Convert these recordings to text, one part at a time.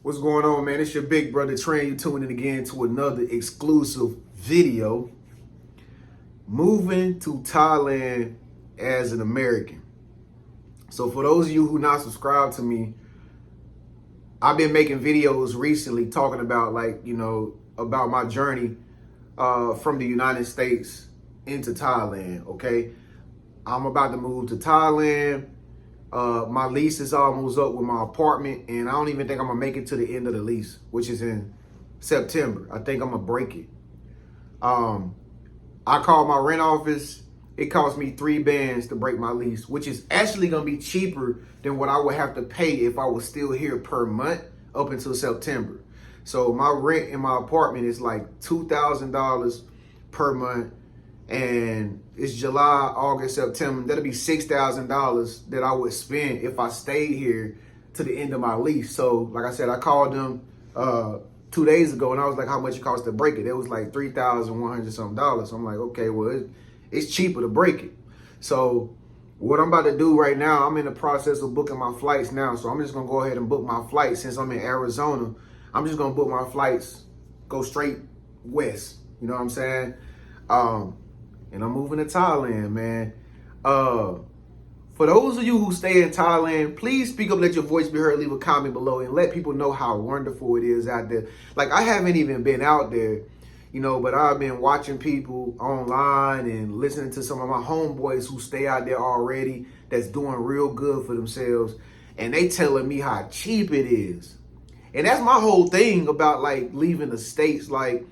What's going on, man? It's your big brother TREN. You tuning in again to another exclusive video. Moving to Thailand as an American. So for those of you who not subscribed to me, I've been making videos recently talking about about my journey from the United States into Thailand, okay? I'm about to move to Thailand. My lease is almost up with my apartment, and I don't even think I'm gonna make it to the end of the lease, which is in September. I think I'm gonna break it. I called my rent office. It cost me 3 bands to break my lease, which is actually gonna be cheaper than what I would have to pay if I was still here per month up until September. So my rent in my apartment is like $2,000 per month. And it's July, August, September. That'll be $6,000 that I would spend if I stayed here to the end of my lease. So, like I said, I called them 2 days ago, and I was like, "How much it costs to break it?" It was like $3,100 something dollars. So I'm like, "Okay, well, it's cheaper to break it." So, what I'm about to do right now, I'm in the process of booking my flights now. So I'm just gonna go ahead and book my flights since I'm in Arizona. I'm just gonna book my flights, go straight west. You know what I'm saying? And I'm moving to Thailand, man. For those of you who stay in Thailand, please speak up, let your voice be heard, leave a comment below, and let people know how wonderful it is out there. Like, I haven't even been out there, but I've been watching people online and listening to some of my homeboys who stay out there already that's doing real good for themselves, and they telling me how cheap it is. And that's my whole thing about, like, leaving the States. Like,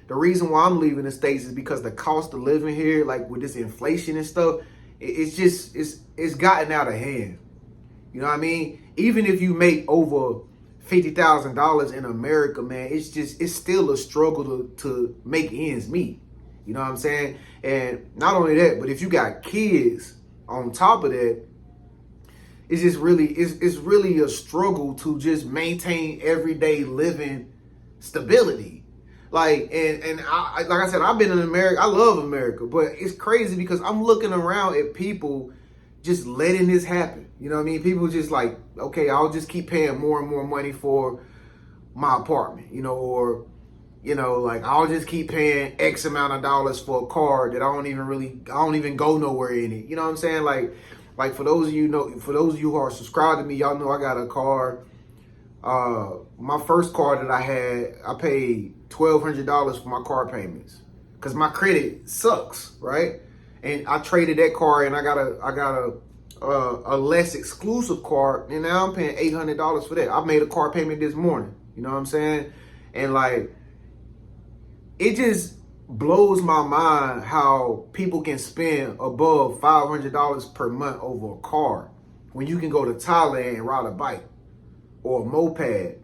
the reason why I'm leaving the States is because the cost of living here, like with this inflation and stuff, it's gotten out of hand. You know what I mean? Even if you make over $50,000 in America, man, it's still a struggle to make ends meet. You know what I'm saying? And not only that, but if you got kids on top of that, it's really a struggle to just maintain everyday living stability. Like, and like I said, I've been in America. I love America, but it's crazy because I'm looking around at people just letting this happen. You know what I mean? People just like, okay, I'll just keep paying more and more money for my apartment, or, like I'll just keep paying X amount of dollars for a car that I don't even go nowhere in it. You know what I'm saying? Like for those of you who are subscribed to me, y'all know I got a car. My first car that I had, I paid $1,200 for my car payments because my credit sucks, right? And I traded that car and I got a less exclusive car, and now I'm paying $800 for that. I made a car payment this morning. You know what I'm saying? And like, it just blows my mind how people can spend above $500 per month over a car when you can go to Thailand and ride a bike or a moped,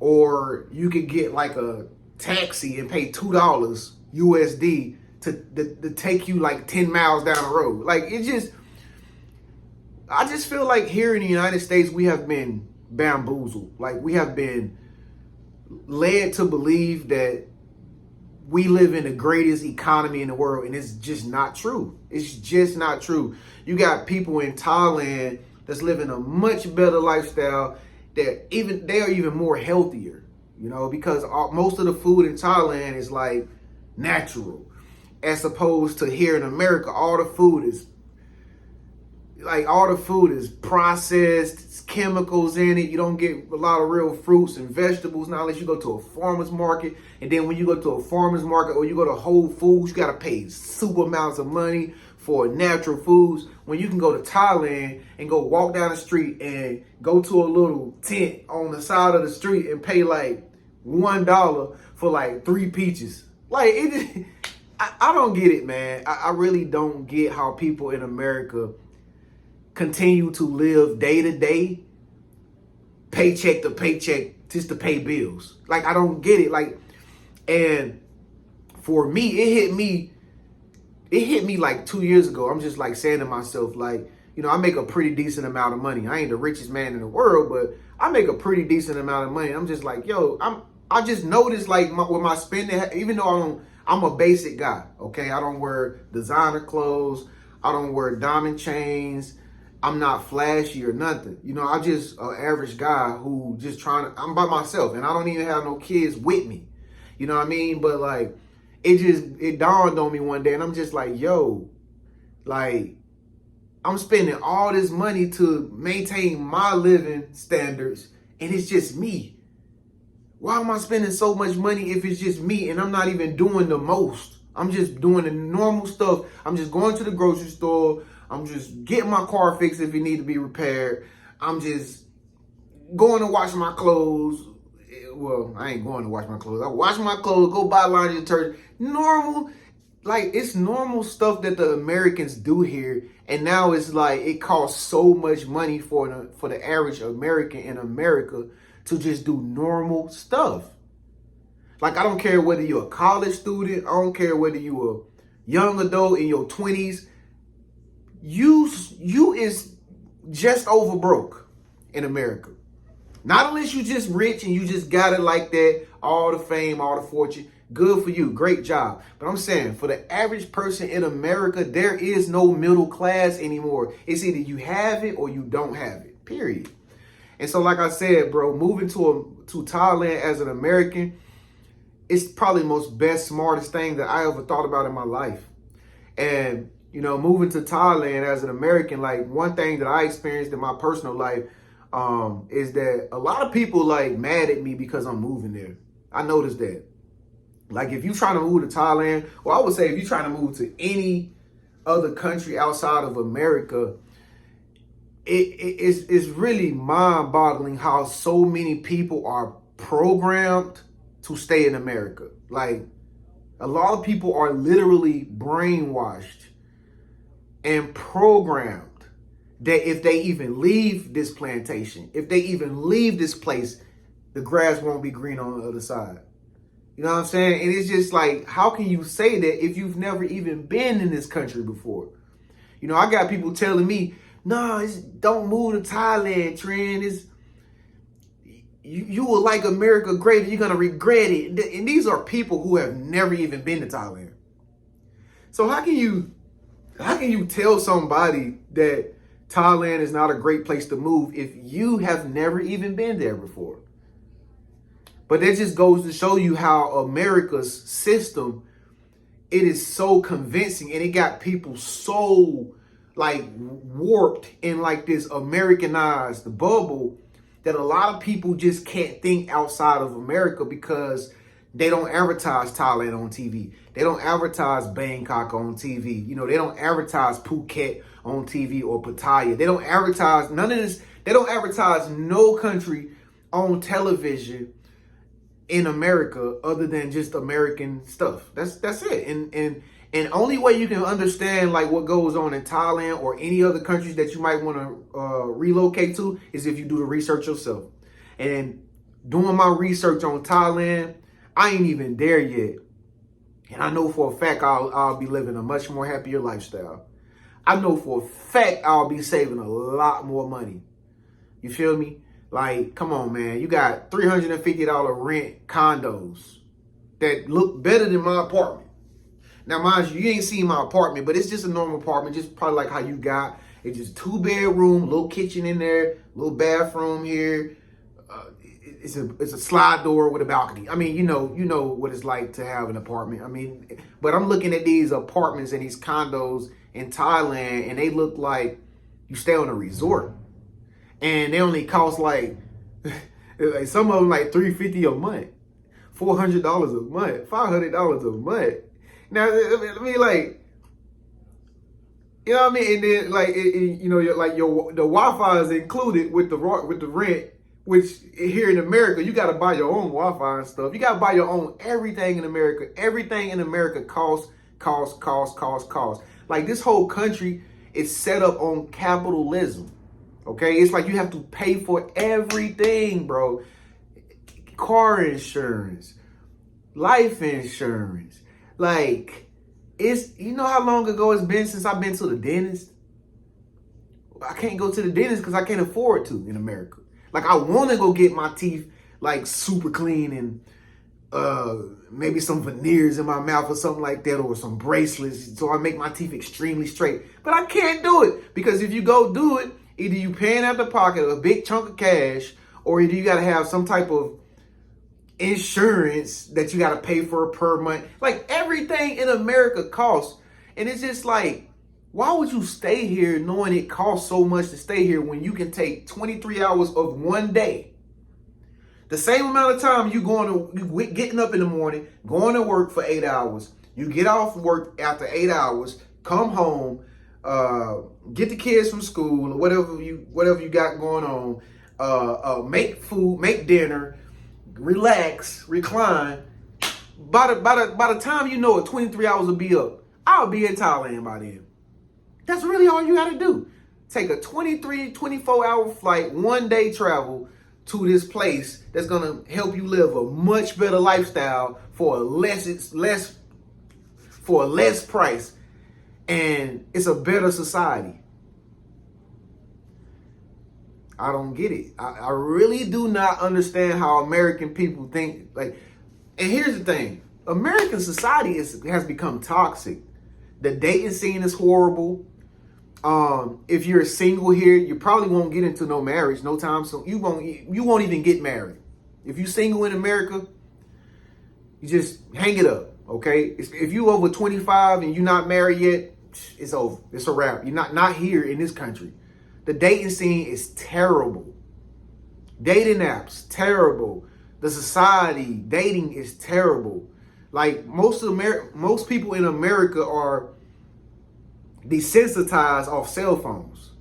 or you could get like a taxi and pay $2 USD to take you like 10 miles down the road. Like, I just feel like here in the United States, we have been bamboozled. Like, we have been led to believe that we live in the greatest economy in the world, and it's just not true. It's just not true. You got people in Thailand that's living a much better lifestyle, that they are even more healthier, because most of the food in Thailand is like natural, as opposed to here in America, all the food is processed, it's chemicals in it. You don't get a lot of real fruits and vegetables now unless you go to a farmer's market. And then when you go to a farmer's market or you go to Whole Foods, you got to pay super amounts of money for natural foods, when you can go to Thailand and go walk down the street and go to a little tent on the side of the street and pay like $1 for like 3 peaches. Like, I don't get it, man. I really don't get how people in America continue to live day to day, paycheck to paycheck, just to pay bills. Like, I don't get it. Like, and for me, it hit me like 2 years ago. I'm just like saying to myself, like, I make a pretty decent amount of money. I ain't the richest man in the world, but I make a pretty decent amount of money. I'm just like, yo, I just noticed, like, with my spending, even though I'm a basic guy, okay? I don't wear designer clothes. I don't wear diamond chains. I'm not flashy or nothing. You know, I'm just an average guy who just I'm by myself and I don't even have no kids with me. You know what I mean? But like, it dawned on me one day and I'm just like, yo, like, I'm spending all this money to maintain my living standards and it's just me. Why am I spending so much money if it's just me and I'm not even doing the most? I'm just doing the normal stuff. I'm just going to the grocery store. I'm just getting my car fixed if it need to be repaired. I'm just going to wash my clothes. Well, I ain't going to wash my clothes. I wash my clothes, go buy laundry detergent. Normal, like it's normal stuff that the Americans do here. And now it's like it costs so much money for the average American in America to just do normal stuff. Like, I don't care whether you're a college student. I don't care whether you're a young adult in your 20s. You is just over broke in America. Not unless you just rich and you just got it like that, all the fame, all the fortune. Good for you. Great job. But I'm saying for the average person in America, there is no middle class anymore. It's either you have it or you don't have it, period. And so, like I said, bro, moving to Thailand as an American, it's probably the most best, smartest thing that I ever thought about in my life. And, you know, moving to Thailand as an American, like one thing that I experienced in my personal life is that a lot of people like mad at me because I'm moving there. I noticed that. Like if you're trying to move to Thailand, or I would say if you're trying to move to any other country outside of America, it's really mind-boggling how so many people are programmed to stay in America. Like a lot of people are literally brainwashed and programmed that if they even leave this plantation, if they even leave this place, the grass won't be green on the other side. You know what I'm saying? And it's just like, how can you say that if you've never even been in this country before? You know, I got people telling me, no, don't move to Thailand, TREN. You will like America greater. You're going to regret it. And these are people who have never even been to Thailand. So how can you tell somebody that Thailand is not a great place to move if you have never even been there before? But that just goes to show you how America's system, it is so convincing and it got people so like warped in like this Americanized bubble that a lot of people just can't think outside of America because they don't advertise Thailand on TV. They don't advertise Bangkok on TV. You know, they don't advertise Phuket on TV or Pattaya. They don't advertise none of this. They don't advertise no country on television in America other than just American stuff. That's it. And only way you can understand like what goes on in Thailand or any other countries that you might want to relocate to is if you do the research yourself. And doing my research on Thailand, I ain't even there yet. And I know for a fact I'll be living a much more happier lifestyle. I know for a fact I'll be saving a lot more money. You feel me? Like, come on, man. You got $350 rent condos that look better than my apartment. Now, mind you, you ain't seen my apartment, but it's just a normal apartment, just probably like how you got. It's just 2-bedroom, little kitchen in there, little bathroom here. It's a slide door with a balcony. I mean, you know what it's like to have an apartment. I mean, but I'm looking at these apartments and these condos in Thailand, and they look like you stay on a resort. And they only cost like some of them like $350 a month, $400 a month, $500 a month. Now, I mean, like, you know what I mean? And then, like, the Wi-Fi is included with the rent, which here in America, you got to buy your own Wi-Fi and stuff. You got to buy your own everything in America. Everything in America costs. Like, this whole country is set up on capitalism. Okay, it's like you have to pay for everything, bro. Car insurance, life insurance. Like, you know how long ago it's been since I've been to the dentist? I can't go to the dentist because I can't afford to in America. Like, I want to go get my teeth like super clean and maybe some veneers in my mouth or something like that, or some bracelets, so I make my teeth extremely straight. But I can't do it, because if you go do it, either you paying out the pocket a big chunk of cash, or either you got to have some type of insurance that you got to pay for per month. Like, everything in America costs. And it's just like, why would you stay here knowing it costs so much to stay here when you can take 23 hours of one day? The same amount of time you getting up in the morning, going to work for 8 hours. You get off work after 8 hours, come home, get the kids from school, or whatever you got going on, make food, make dinner, relax, recline. By the time you know it, 23 hours will be up. I'll be in Thailand by then. That's really all you got to do. Take a 24-hour flight, one day travel to this place that's going to help you live a much better lifestyle for a less price, and it's a better society. I don't get it. I really do not understand how American people think. Like, and here's the thing: American society has become toxic. The dating scene is horrible. If you're single here, you probably won't get into no marriage no time soon. You won't even get married. If you're single in America, you just hang it up, okay? If you over 25 and you're not married yet, it's over. It's a wrap. You're not here in this country. The dating scene is terrible. Dating apps, terrible. The society, dating is terrible. Like, most people in America are desensitized off cell phones.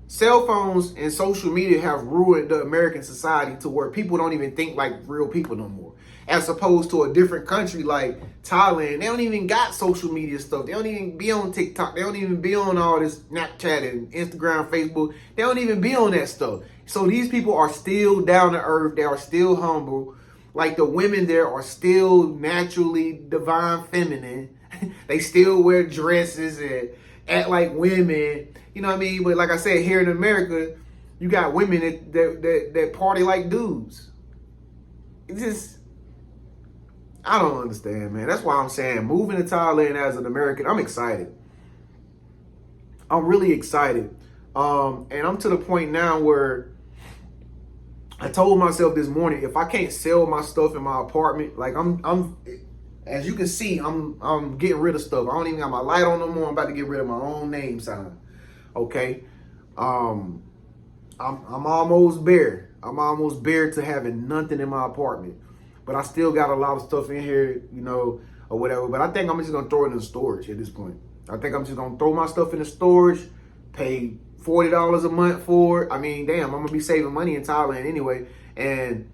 Cell phones and social media have ruined the American society to where people don't even think like real people no more. As opposed to a different country like Thailand, they don't even got social media stuff. They don't even be on TikTok. They don't even be on all this Snapchat and Instagram, Facebook. They don't even be on that stuff. So these people are still down to earth. They are still humble. Like, the women there are still naturally divine feminine. They still wear dresses and act like women. You know what I mean? But like I said, here in America, you got women that party like dudes. It's just, I don't understand, man. That's why I'm saying, moving to Thailand as an American, I'm excited. I'm really excited. And I'm to the point now where I told myself this morning, if I can't sell my stuff in my apartment, like, I'm as you can see, I'm getting rid of stuff. I don't even got my light on no more. I'm about to get rid of my own name sign. Okay. I'm almost bare. I'm almost bare to having nothing in my apartment. But I still got a lot of stuff in here, you know, or whatever. But I think I'm just gonna throw it in the storage at this point. I think I'm just gonna throw my stuff in the storage, pay $40 a month for it. I mean, damn, I'm gonna be saving money in Thailand anyway. And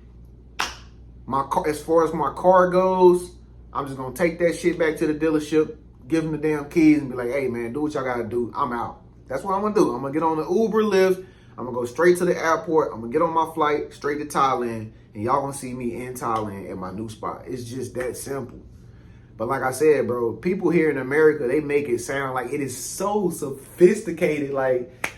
my car, as far as my car goes, I'm just gonna take that shit back to the dealership, give them the damn keys, and be like, hey man, do what y'all gotta do. I'm out. That's what I'm gonna do. I'm gonna get on the Uber Lyft. I'm gonna go straight to the airport. I'm gonna get on my flight straight to Thailand, and y'all gonna see me in Thailand at my new spot. It's just that simple. But like I said, bro, people here in America, they make it sound like it is so sophisticated. Like,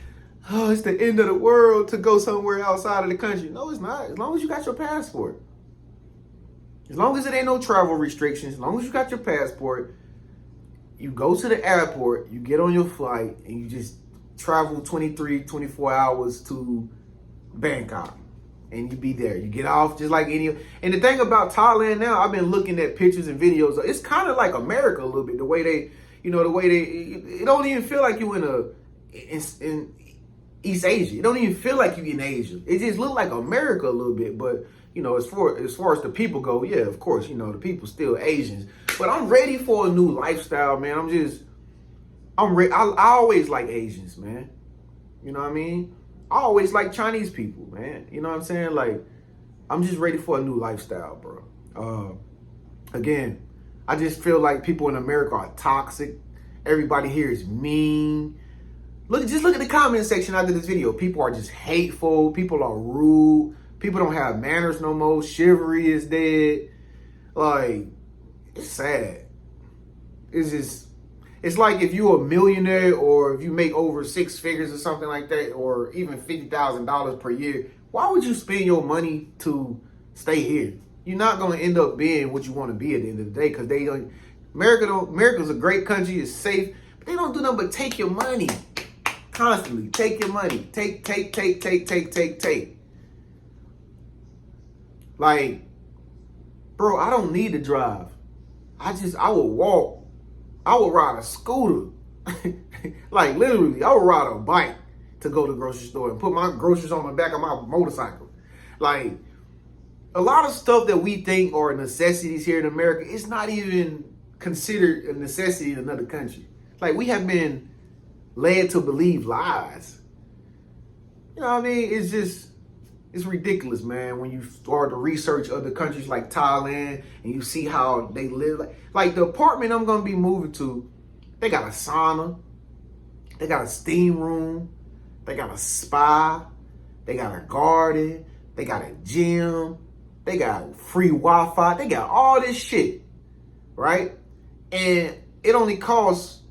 oh, it's the end of the world to go somewhere outside of the country. No, it's not. As long as you got your passport. As long as it ain't no travel restrictions, as long as you got your passport, you go to the airport, you get on your flight, and you just travel 24 hours to Bangkok. And you be there. You get off just like any. And the thing about Thailand now, I've been looking at pictures and videos. It's kind of like America a little bit. The way they, it don't even feel like you in East Asia. It don't even feel like you in Asia. It just look like America a little bit. But as far as the people go, yeah, of course, the people still Asians. But I'm ready for a new lifestyle, man. I'm ready. I always like Asians, man. You know what I mean? I always like Chinese people, man. You know what I'm saying? Like, I'm just ready for a new lifestyle, bro. Again, I just feel like people in America are toxic. Everybody here is mean. Just look at the comment section after this video. People are just hateful. People are rude. People don't have manners no more. Chivalry is dead. Like, it's sad. It's like if you're a millionaire or if you make over 6 figures or something like that, or even $50,000 per year, why would you spend your money to stay here? you're not gonna end up being what you want to be at the end of the day. Because America's a great country, it's safe, but they don't do nothing but take your money constantly. Take your money, take. Like, bro, I don't need to drive. I would walk. I would ride a scooter. Like, literally, I would ride a bike to go to the grocery store and put my groceries on the back of my motorcycle. Like, a lot of stuff that we think are necessities here in America, it's not even considered a necessity in another country. Like, we have been led to believe lies. You know what I mean? It's ridiculous, man, when you start to research other countries like Thailand and you see how they live. Like the apartment I'm going to be moving to, they got a sauna, they got a steam room, they got a spa, they got a garden, they got a gym, they got free Wi-Fi, they got all this shit, right? And it only costs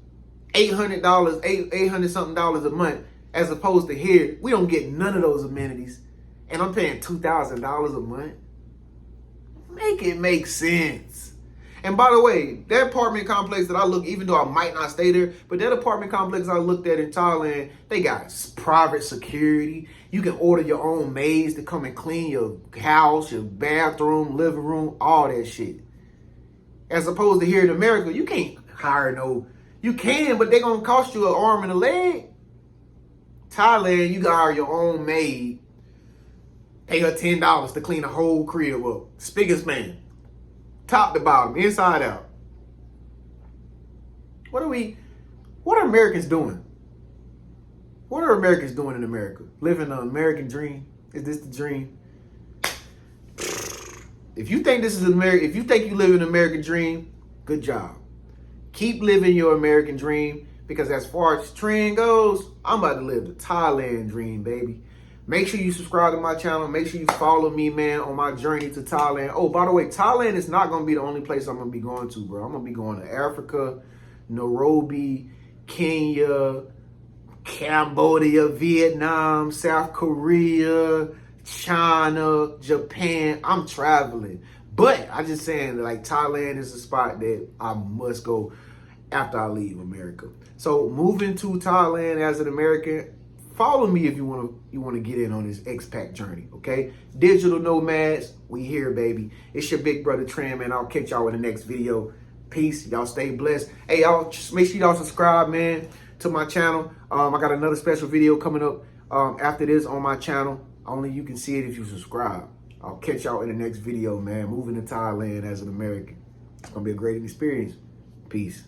$800, $800 something a month, as opposed to here, we don't get none of those amenities. And I'm paying $2,000 a month. Make it make sense. And by the way, that apartment complex that I look, even though I might not stay there, but that apartment complex I looked at in Thailand, they got private security. You can order your own maids to come and clean your house, your bathroom, living room, all that shit. As opposed to here in America, you can't hire you can, but they're going to cost you an arm and a leg. Thailand, you can hire your own maid. Pay her $10 to clean the whole crib up. Spick and span. Top to bottom, inside out. What are Americans doing? What are Americans doing in America? Living the American dream? Is this the dream? If you think this is if you think you live an American dream, good job. Keep living your American dream, because as far as TREN goes, I'm about to live the Thailand dream, baby. Make sure you subscribe to my channel. Make sure you follow me, man, on my journey to Thailand. Oh, by the way, Thailand is not going to be the only place I'm going to be going to, bro. I'm going to be going to Africa, Nairobi, Kenya, Cambodia, Vietnam, South Korea, China, Japan. I'm traveling. But I'm just saying that, like, Thailand is a spot that I must go after I leave America. So moving to Thailand as an American, follow me if you want to get in on this expat journey, okay? Digital nomads, we here, baby. It's your big brother TREN, man. I'll catch y'all in the next video. Peace. Y'all stay blessed. Hey, y'all, just make sure y'all subscribe, man, to my channel. I got another special video coming up after this on my channel. Only you can see it if you subscribe. I'll catch y'all in the next video, man. Moving to Thailand as an American. It's going to be a great experience. Peace.